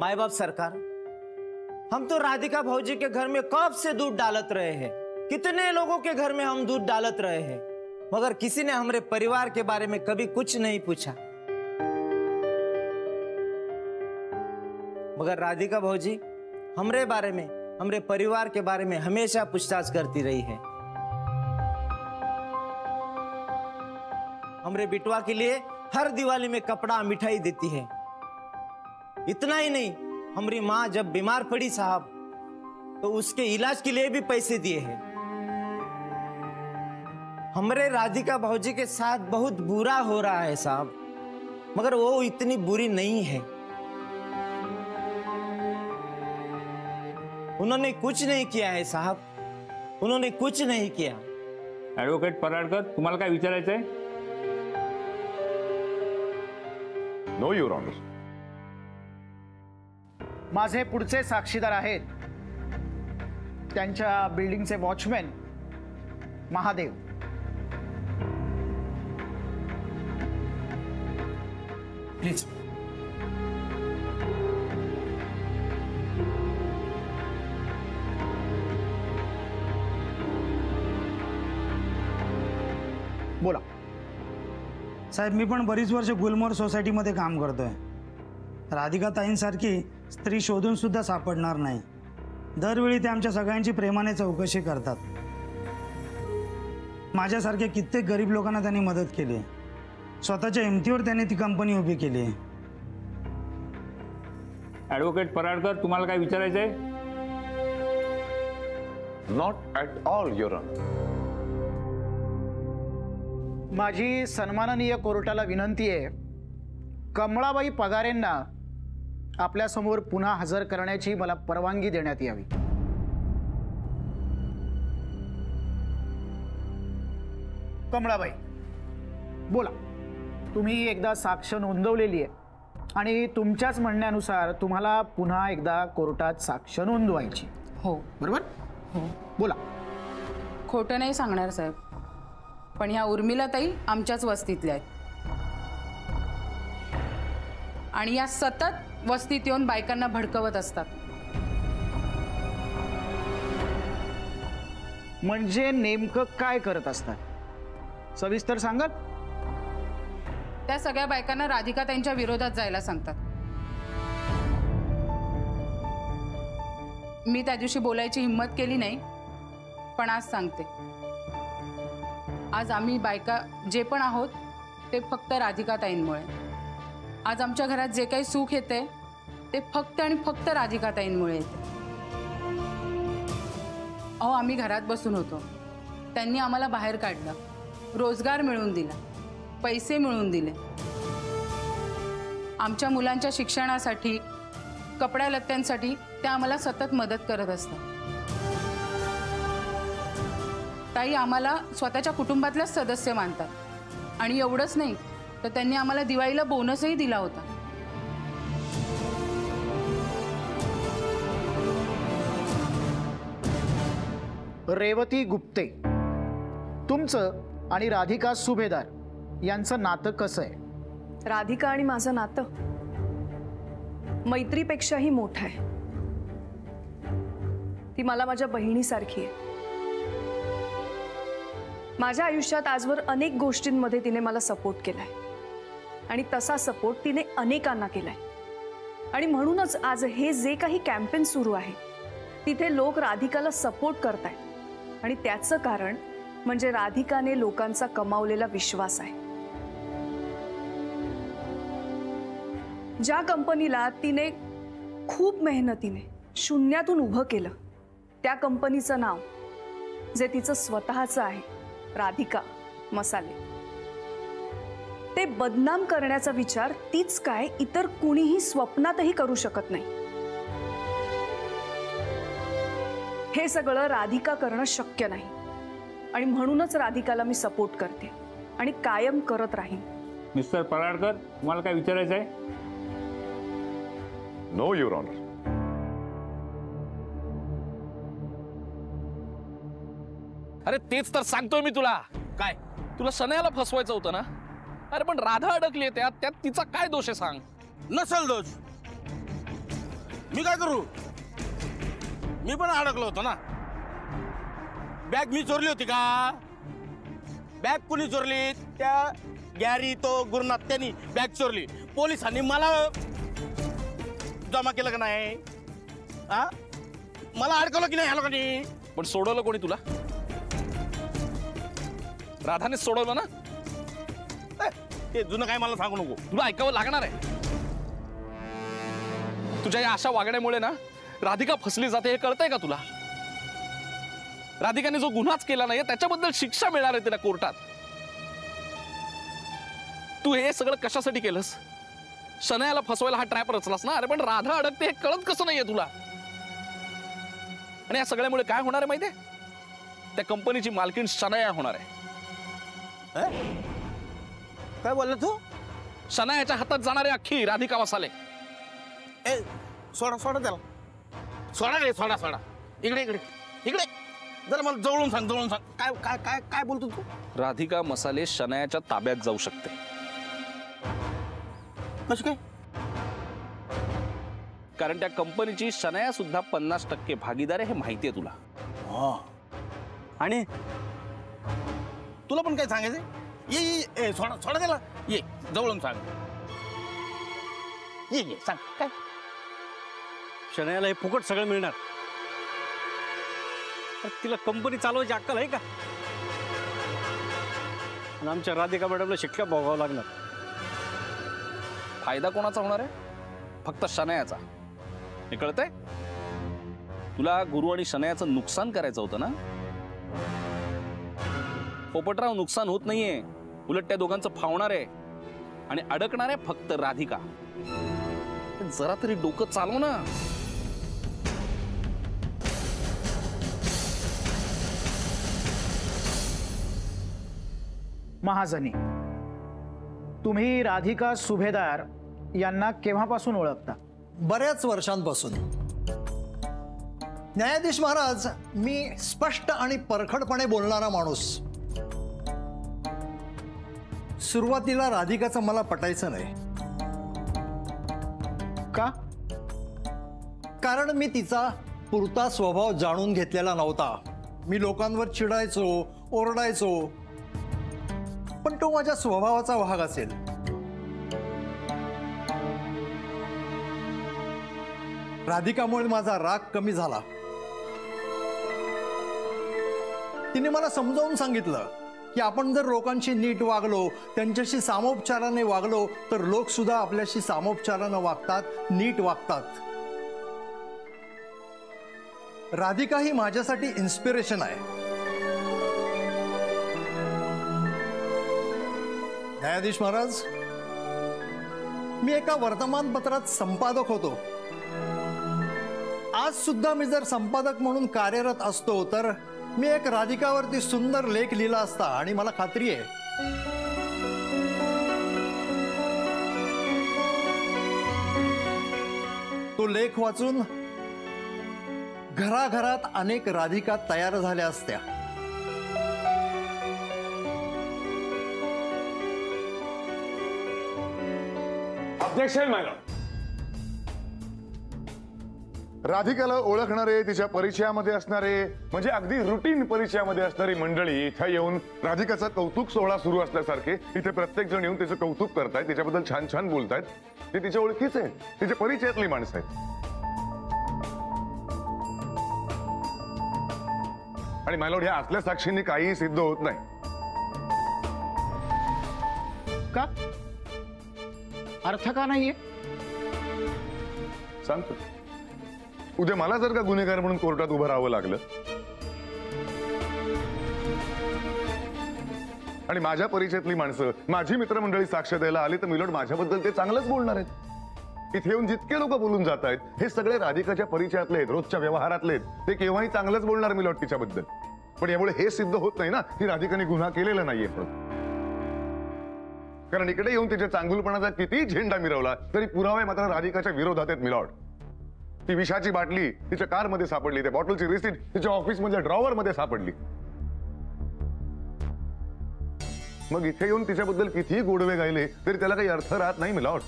माए बाप सरकार, हम तो राधिका भौजी के घर में कब से दूध डालत रहे हैं, कितने लोगों के घर में हम दूध डालत रहे हैं, मगर किसी ने हमारे परिवार के बारे में कभी कुछ नहीं पूछा। मगर राधिका भौजी हमरे बारे में, हमरे परिवार के बारे में हमेशा पूछताछ करती रही है। हमरे बिटवा के लिए हर दिवाली में कपड़ा मिठाई देती है। इतना ही नहीं, हमारी माँ जब बीमार पड़ी साहब, तो उसके इलाज के लिए भी पैसे दिए हैं। हमरे राधिका भौजी के साथ बहुत बुरा हो रहा है साहब, मगर वो इतनी बुरी नहीं है। उन्होंने कुछ नहीं किया है साहब, उन्होंने कुछ नहीं किया। ॲडव्होकेट पराडकर, तुम्हाला काय विचारायचं आहे? No your honour. माझे पुढचे साक्षीदार आहेत त्यांच्या बिल्डिंगचे वॉचमॅन महादेव। प्लीज। बोला साहेब, मी पण बरीच वर्ष गुलमोहर सोसायटीमध्ये काम करतोय। राधिका ताईंसारखी स्त्री शोधून सुद्धा सापडणार नाही। दरवेळी ते आमच्या सगळ्यांची प्रेमाने चौकशी करतात। माझ्यासारख्या कित्येक गरीब लोकांना त्यांनी मदत केली। स्वतःच्या हिमतीवर त्यांनी ती कंपनी उभी केली आहे। ॲडव्होकेट पराडकर, तुम्हाला काय विचारायचं आहे? Not at all your honour. माझी सन्माननीय कोर्टाला विनंती आहे, कमळाबाई पगारेंना आपल्या समोर पुन्हा हजर करण्याची मला परवानगी देण्यात यावी। कमळाबाई, बोला। तुम्ही एकदा साक्ष नोंदवलेली आहे आणि तुमच्याच म्हणण्यानुसार तुम्हाला पुन्हा एकदा कोर्टात साक्ष नोंदवायची। हो बरोबर? हो। बोला। खोटं नाही सांगणार साहेब, पण ह्या उर्मिलाताई आमच्याच वस्तीतल्या आहेत आणि या सतत वस्तीत येऊन बायकांना भडकवत असतात। म्हणजे नेमकं काय करत असतात, सविस्तर सांगाल? त्या सगळ्या बायकांना राधिका त्यांच्या विरोधात जायला सांगतात। मी त्या दिवशी बोलायची हिम्मत केली नाही, पण आज सांगते। आज आम्ही बायका जे पण आहोत ते फक्त राधिका ताईंमुळे। आज आमच्या घरात जे काही सुख येते ते फक्त आणि फक्त राधिका ताईंमुळे येते। अहो, आम्ही घरात बसून होतो, त्यांनी आम्हाला बाहेर काढलं, रोजगार मिळवून दिला, पैसे मिळवून दिले। आमच्या मुलांच्या शिक्षणासाठी, कपड्या लत्त्यांसाठी त्या आम्हाला सतत मदत करत असतात। ताई आम्हाला स्वतःच्या कुटुंबातलाच सदस्य मानतात आणि एवढंच नाही तर त्यांनी आम्हाला दिवाळीला बोनसही दिला होता। रेवती गुप्ते, तुमचं आणि राधिका सुभेदार यांचं नातं कसं आहे? राधिका आणि माझं नातं मैत्रीपेक्षाही मोठं आहे। ती मला माझ्या बहिणीसारखी आहे। माझ्या आयुष्यात आजवर अनेक गोष्टींमध्ये तिने मला सपोर्ट केलाय आणि तसा सपोर्ट तिने अनेकांना केलाय। आणि म्हणूनच आज हे जे काही कॅम्पेन सुरू आहे तिथे लोक राधिकाला सपोर्ट करतायत आणि त्याचं कारण म्हणजे राधिकाने लोकांचा कमावलेला विश्वास आहे। ज्या कंपनीला तिने खूप मेहनतीने शून्यातून उभं केलं, त्या कंपनीचं नाव जे तिचं स्वतःचं आहे, राधिका मसाले, ते बदनाम करण्याचा विचार तीच काय इतर कुणीही स्वप्नातही करू शकत नाही। हे सगळं राधिका करणं शक्य नाही आणि म्हणूनच राधिकाला मी सपोर्ट करते आणि कायम करत राहीन। मिस्टर पराडकर, तुम्हाला काय विचारायचं आहे? No your honour. अरे तेच तर सांगतोय मी तुला। काय तुला सन्याला फसवायचं होतं ना? अरे पण राधा अडकली त्यात तिचा काय दोष आहे सांग? नसल दोष, मी काय करू? मी पण अडकलो होतो ना. बॅग मी चोरली होती का? बॅग कुणी चोरली? त्या गॅरी तो गुरुनाथ त्यांनी बॅग चोरली. पोलिसांनी मला जमा केलं का नाही? हा, मला अडकवलं की नाही ह्या लोकांनी? पण सोडवलं कोणी तुला? राधाने सोडवलं ना? ते जुनं काय मला सांगू नको. तुला ऐकावं लागणार आहे. तुझ्या या अशा वागण्यामुळे ना राधिका फसली जाते हे कळतंय का तुला? राधिकाने जो गुन्हाच केला नाही त्याच्याबद्दल शिक्षा मिळणार आहे तिला कोर्टात. तू हे सगळं कशासाठी केलंस? शनयाला फसवायला हा ट्रॅप रचलास ना? अरे पण राधा अडकते हे कळत कसं नाहीये तुला? आणि या सगळ्यामुळे काय होणार आहे माहितीये? त्या कंपनीची मालकीण शनया होणार आहे. काय बोलला तू? शनयाच्या हातात जाणारे अख्खी राधिका मसाले. ए, सोडा सोडा त्याला. सोडा रे, सोडा सोडा. इकडे इकडे इकडे जरा मला जवळून सांग, जवळून सांग. काय काय काय काय बोलतो तू? राधिका मसाले शनयाच्या ताब्यात जाऊ शकते. कसं काय? कारण त्या कंपनीची शनया सुद्धा 50% भागीदार आहे हे माहिती आहे तुला. आणि तुला पण काय सांगायचं? ये ये, सोडा सोडा त्याला. ये जवळून सांग. ये ये सांग काय? शनयाला हे फुकट सगळं मिळणार. तिला कंपनी चालवायची अक्कल आहे का? आणि आमच्या राधिका मॅडमला शिक्षा भोगावं लागणार. फायदा कोणाचा होणार आहे? फक्त शनयाचा. हे कळतंय? तुला गुरु आणि शनयाचं नुकसान करायचं होतं ना? पोपटराव, नुकसान होत नाहीये. उलट त्या दोघांचं फावणार आहे आणि अडकणार आहे फक्त राधिका. जरा तरी डोकं चालव ना. महाजनी, तुम्ही राधिका सुभेदार यांना केव्हापासून ओळखता? बऱ्याच वर्षांपासून. न्यायाधीश महाराज, मी स्पष्ट आणि परखडपणे बोलणारा माणूस. सुरुवातीला राधिकाचं मला पटायचं नाही. का? कारण मी तिचा पुरता स्वभाव जाणून घेतलेला नव्हता. मी लोकांवर चिडायचो, ओरडायचो, पण तो माझ्या स्वभावाचा भाग असेल. राधिकामुळे माझा राग कमी झाला. तिने मला समजावून सांगितलं की आपण जर लोकांशी नीट वागलो, त्यांच्याशी सामोपचाराने वागलो, तर लोक सुद्धा आपल्याशी सामोपचाराने वागतात, नीट वागतात. राधिका ही माझ्यासाठी इन्स्पिरेशन आहे. न्यायाधीश महाराज, मी एका वर्तमानपत्रात संपादक होतो. आज सुद्धा मी जर संपादक म्हणून कार्यरत असतो तर मी एक राधिकावरती सुंदर लेख लिहिला असता. आणि मला खात्री आहे तो लेख वाचून घराघरात अनेक राधिका तयार झाल्या असत्या. ऑब्जेक्शन माय लॉर्ड. राधिकाला ओळखणारे, तिच्या परिचयामध्ये असणारे, म्हणजे अगदी रुटीन परिचयामध्ये असणारी मंडळी इथे येऊन राधिकाचा कौतुक सोहळा सुरू असल्यासारखे इथे प्रत्येक जण येऊन तिचं कौतुक करतायत, तिच्याबद्दल छान छान बोलतायत. ते तिच्या ओळखीचे आहेत, तिच्या परिचयातली माणसं आहेत. आणि माय लॉर्ड, ह्या असल्या साक्षींनी काहीही सिद्ध होत नाही. का? अर्थ का नाहीये? सांगतो. उद्या मला जर का गुन्हेगार म्हणून कोर्टात उभं राहावं लागलं आणि माझ्या परिचयातली माणसं, माझी मित्रमंडळी साक्ष द्यायला आली, तर मिलोड माझ्याबद्दल ते चांगलंच बोलणार आहेत. इथे येऊन जितके लोक बोलून जात आहेत हे सगळे राधिकाच्या परिचयातले आहेत, रोजच्या व्यवहारातले आहेत. ते केव्हाही चांगलंच बोलणार मिलोड तिच्याबद्दल. पण यामुळे हे सिद्ध होत नाही ना की राधिकाने गुन्हा केलेला नाहीये. कारण इकडे येऊन तिच्या चांगुलपणाचा किती झेंडा मिरवला तरी पुरावे मात्र राधिकाच्या विरोधात आहेत मिलॉर्ड. ती विषाची बाटली तिच्या कारमध्ये सापडली, त्या बॉटलची रिसीट तिच्या ऑफिसमधल्या ड्रॉवर मध्ये सापडली. मग इथे येऊन तिच्याबद्दल कितीही गोडवे गायले तरी त्याला काही अर्थ राहत नाही मिलॉर्ड.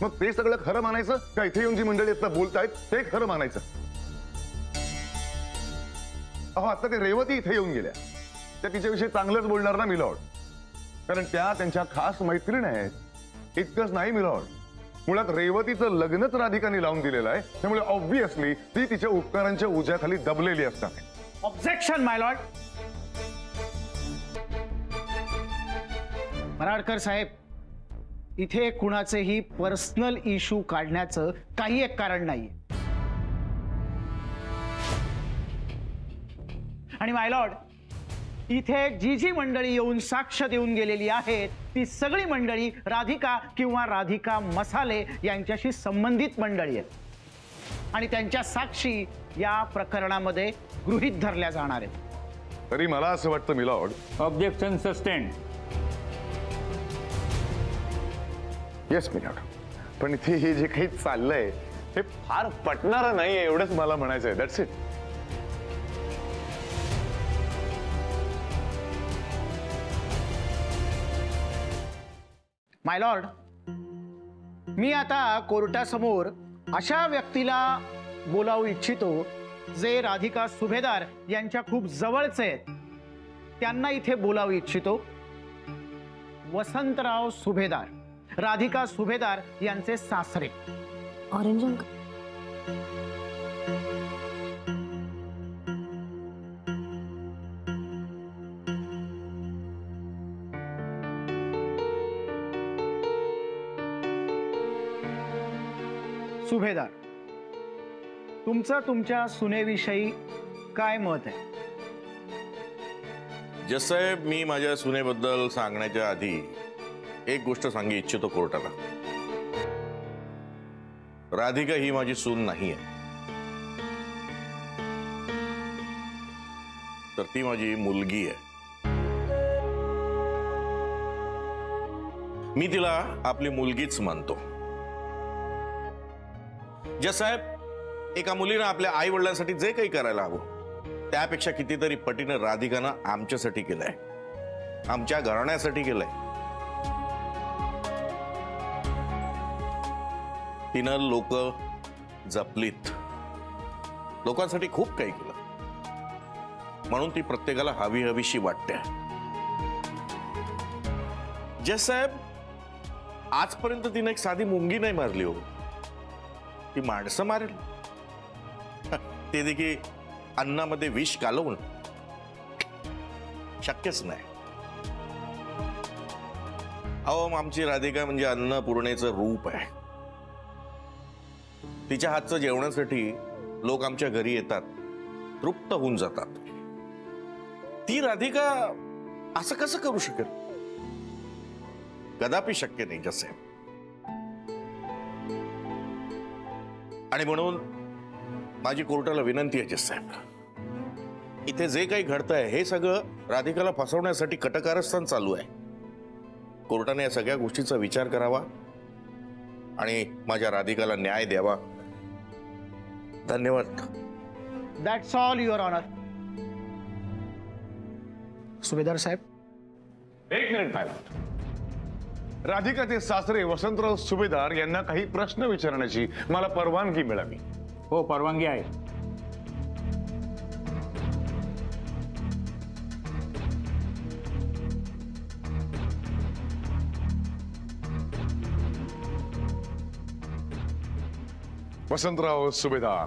मग ते सगळं खरं मानायचं का इथे येऊन जी मंडळी आता बोलतायत ते खरं मानायचं? अहो आता ते रेवती इथे येऊन गेल्या, त्या तिच्याविषयी चांगलंच बोलणार ना मिलॉर्ड, कारण त्या त्यांच्या खास मैत्रीण आहेत. इतकंच नाही मिलॉर्ड, मुळात रेवतीचं लग्नच राधिकाने लावून दिलेलं आहे, त्यामुळे ऑब्व्हियसली ती तिच्या उपकारांच्या उज्याखाली दबलेली असणार आहे. ऑब्जेक्शन माय लॉर्ड. पराडकर साहेब, इथे कुणाचेही पर्सनल इश्यू काढण्याचं काही एक कारण नाहीये. आणि माय लॉर्ड, इथे जी जी मंडळी येऊन साक्ष देऊन गेलेली आहेत ती सगळी मंडळी राधिका किंवा राधिका मसाले यांच्याशी संबंधित मंडळी आहेत, आणि त्यांच्या साक्षी या प्रकरणामध्ये गृहीत धरल्या जाणार आहेत. तरी मला असं वाटतं milord. Objection sustained. Yes milord, पण इथे हे जे काही चाललंय हे फार पटणारं नाही एवढंच मला म्हणायचंय. That's it. माय लॉर्ड, मी आता कोर्टासमोर अशा व्यक्तीला बोलावू इच्छितो जे राधिका सुभेदार यांच्या खूप जवळचे आहेत. त्यांना इथे बोलावू इच्छितो. वसंतराव सुभेदार, राधिका सुभेदार यांचे सासरे. ऑरेंज सुभेदार, तुमचं तुमच्या सुनेविषयी काय मत आहे? जसं मी माझ्या सुनेबद्दल सांगण्याच्या आधी एक गोष्ट सांगू इच्छितो कोर्टाला. राधिका ही माझी सून नाही आहे, तर ती माझी मुलगी आहे. मी तिला आपली मुलगीच मानतो. जयसाहेब, एका मुलीनं आपल्या आई वडिलांसाठी जे काही करायला हवं त्यापेक्षा कितीतरी पटीनं राधिकानं आमच्यासाठी केलंय, आमच्या घराण्यासाठी केलंय. तिनं लोक जपलीत, लोकांसाठी खूप काही केलं, म्हणून ती प्रत्येकाला हवी हवीशी वाटते. जयसाहेब, आजपर्यंत तिने एक साधी मुंगी नाही मारली हो, ती माणसं मारेल, ते देखील अन्नामध्ये विष घालवून. शक्यच नाही. अहो, आमची राधिका म्हणजे अन्नपूर्णेचं रूप आहे. तिच्या हातचं जेवणासाठी लोक आमच्या घरी येतात, तृप्त होऊन जातात. ती राधिका असं कसं करू शकेल? कदापि शक्य नाही जसे. आणि म्हणून माझी कोर्टाला विनंती आहे जयसाहेब, इथे जे काही घडतंय हे सगळं राधिकाला फसवण्यासाठी कटकारस्थान चालू आहे. कोर्टाने या सगळ्या गोष्टीचा विचार करावा आणि माझ्या राधिकाला न्याय द्यावा. धन्यवाद. That's all your honour. सुभेदार साहेब, एक मिनिट पाहिलं. राधिकाचे सासरे वसंतराव सुभेदार यांना काही प्रश्न विचारण्याची मला परवानगी मिळावी? हो, परवानगी आहे. वसंतराव सुभेदार,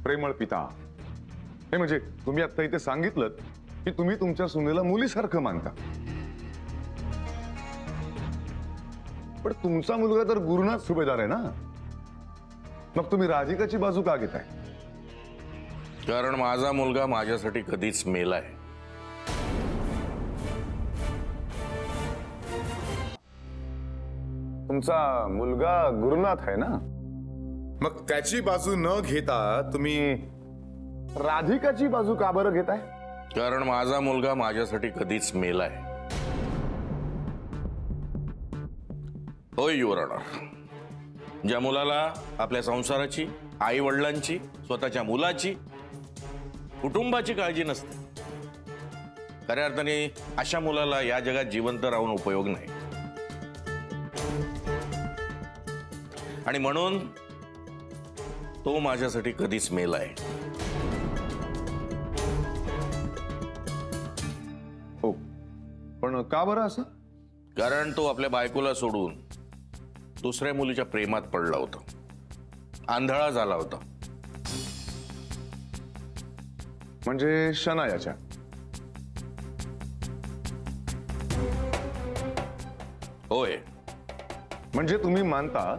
प्रेमळ पिता, हे म्हणजे तुम्ही आता इथे सांगितलं की तुम्ही तुमच्या सुनेला मुलीसारखं मानता, पण तुमचा मुलगा तर गुरुनाथ सुभेदार आहे ना, मग तुम्ही राधिकाची बाजू का घेताय? कारण माझा मुलगा माझ्यासाठी कधीच मेलाय. तुमचा मुलगा गुरुनाथ आहे ना, मग त्याची बाजू न घेता तुम्ही राधिकाची बाजू का बरं घेताय? कारण माझा मुलगा माझ्यासाठी कधीच मेलाय. होय युअर ऑनर, ज्या मुलाला आपल्या संसाराची, आई वडिलांची, स्वतःच्या मुलाची, कुटुंबाची काळजी नसते, खऱ्या अर्थाने अशा मुलाला या जगात जिवंत राहून उपयोग नाही. आणि म्हणून तो माझ्यासाठी कधीच मेलाय. हो, पण का बरं असं? कारण तो आपल्या बायकोला सोडून दुसऱ्या मुलीच्या प्रेमात पडला होता, आंधळा झाला होता. म्हणजे शनायाच्या? होय. म्हणजे तुम्ही मानता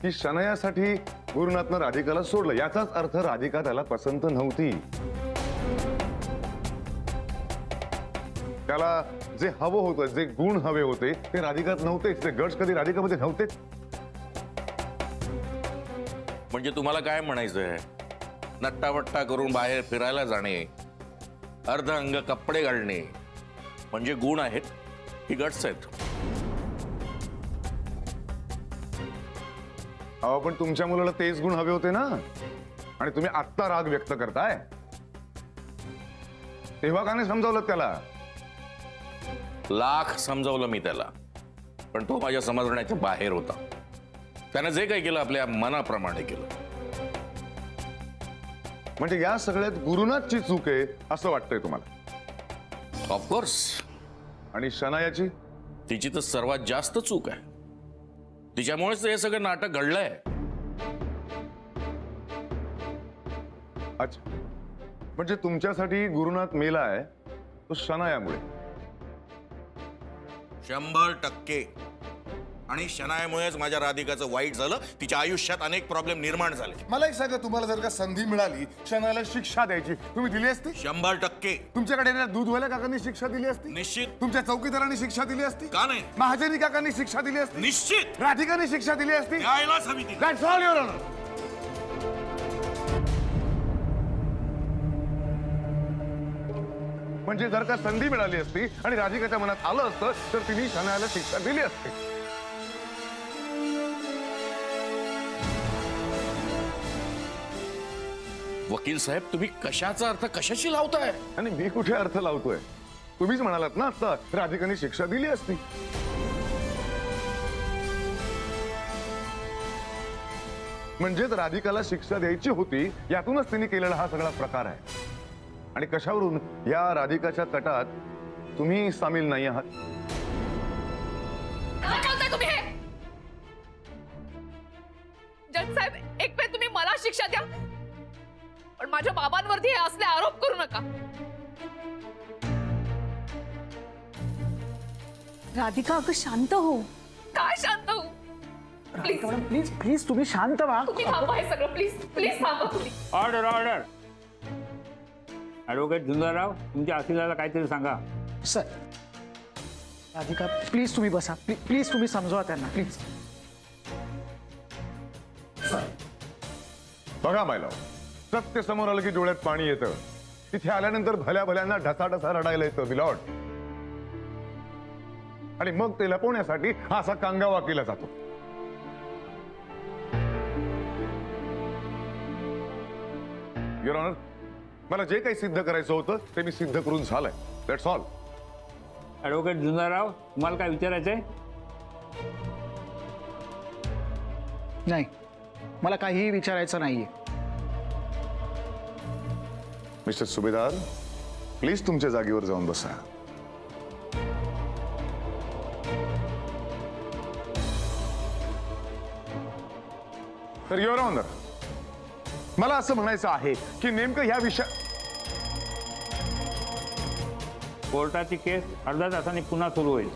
की शनायासाठी गुरुनाथनं राधिकाला सोडलं, याचाच अर्थ राधिका त्याला पसंत नव्हती. त्याला जे हवं होतं, जे गुण हवे होते ते राधिकात नव्हतेच, ते गट्स कधी राधिकामध्ये नव्हतेच. म्हणजे तुम्हाला काय म्हणायचंय? नट्टावट्टा करून बाहेर फिरायला जाणे, अर्ध अंग कपडे घालणे म्हणजे गुण आहेत, ही गट्स आहेत. अहो, पण तुमच्या मुलाला तेच गुण हवे होते ना, आणि तुम्ही आत्ता राग व्यक्त करताय. तेव्हा का नाही समजावलं त्याला? लाख समजावलं मी त्याला, पण तो माझ्या समजण्याच्या बाहेर होता. त्यानं जे काही केलं आपल्या मनाप्रमाणे केलं. म्हणजे या सगळ्यात गुरुनाथची चूक आहे असं वाटतंय तुम्हाला? ऑफकोर्स. आणि शनायाची? तिची तर सर्वात जास्त चूक आहे. तिच्यामुळेच हे सगळं नाटक घडलंय. अच्छा, म्हणजे तुमच्यासाठी गुरुनाथ मेलाय तो शनायामुळे? 100%. आणि शनायामुळेच माझ्या राधिकाचं वाईट झालं. तिच्या आयुष्यात अनेक प्रॉब्लेम निर्माण झाले. मला एक सांगा, तुम्हाला जर का संधी मिळाली शनायाला शिक्षा द्यायची, तुम्ही दिली असती? 100%. तुमच्याकडे दूधवाल्या काकांनी शिक्षा दिली असती? निश्चित. तुमच्या चौकीदारांनी शिक्षा दिली असती? का नाही? महाजनी काकांनी शिक्षा दिली असती? निश्चित. राधिकाने शिक्षा दिली असती? द्यायलाच हवी ती. That's all, Your Honor. म्हणजे जर का संधी मिळाली असती आणि राधिकाच्या मनात आलं असतं तर तिने शनायाला शिक्षा दिली असती. वकील साहेब, तुम्ही कशाचा अर्थ कशाशी लावताय? आणि मी कुठे अर्थ लावतोय? तुम्हीच म्हणालात ना आता राधिकाने शिक्षा दिली असती. म्हणजेच राधिकाला शिक्षा द्यायची होती, यातूनच तिने केलेला हा सगळा प्रकार आहे. आणि कशावरून? या राधिकाच्या तटात तुम्ही सामील नाही आहात. काय बोलताय तुम्ही हे? जज साहेब, एक वेळ तुम्ही मला शिक्षा द्या, पण माझ्या बाबांवरती हे असले आरोप करू नका. राधिका, अगं शांत हो. काय शांत हो? प्लीज प्लीज प्लीज तुम्ही शांत व्हा. तुम्ही थांबा हे सगळं. प्लीज प्लीज थांबा तुम्ही. Order order. ॲडव्होकेट झुंजारराव, तुमच्या वकिलाला काहीतरी सांगा. सर, राधिका प्लीज तुम्ही बसा. प्लीज तुम्ही समजवा त्यांना प्लीज. बघा मायला, सत्य समोर आलं की डोळ्यात पाणी येतं. तिथे आल्यानंतर भल्या भल्यांना ढसाढसा रडायला येतं विलॉट. आणि मग ते लपवण्यासाठी हा असा कांगावा केला जातो. युअर ऑनर, मला जे काही सिद्ध करायचं होतं ते मी सिद्ध करून झालंय. That's all. ॲडव्होकेट झुंजारराव, तुम्हाला काय विचारायचंय? नाही, मला काहीही विचारायचं नाहीये. मिस्टर सुभेदार, प्लीज तुमच्या जागेवर जाऊन बसा. तर युअर ऑनर, मला असं म्हणायचं आहे की नेमकं ह्या कोर्टाची केस अर्ध्या तासाने पुन्हा सुरू होईल.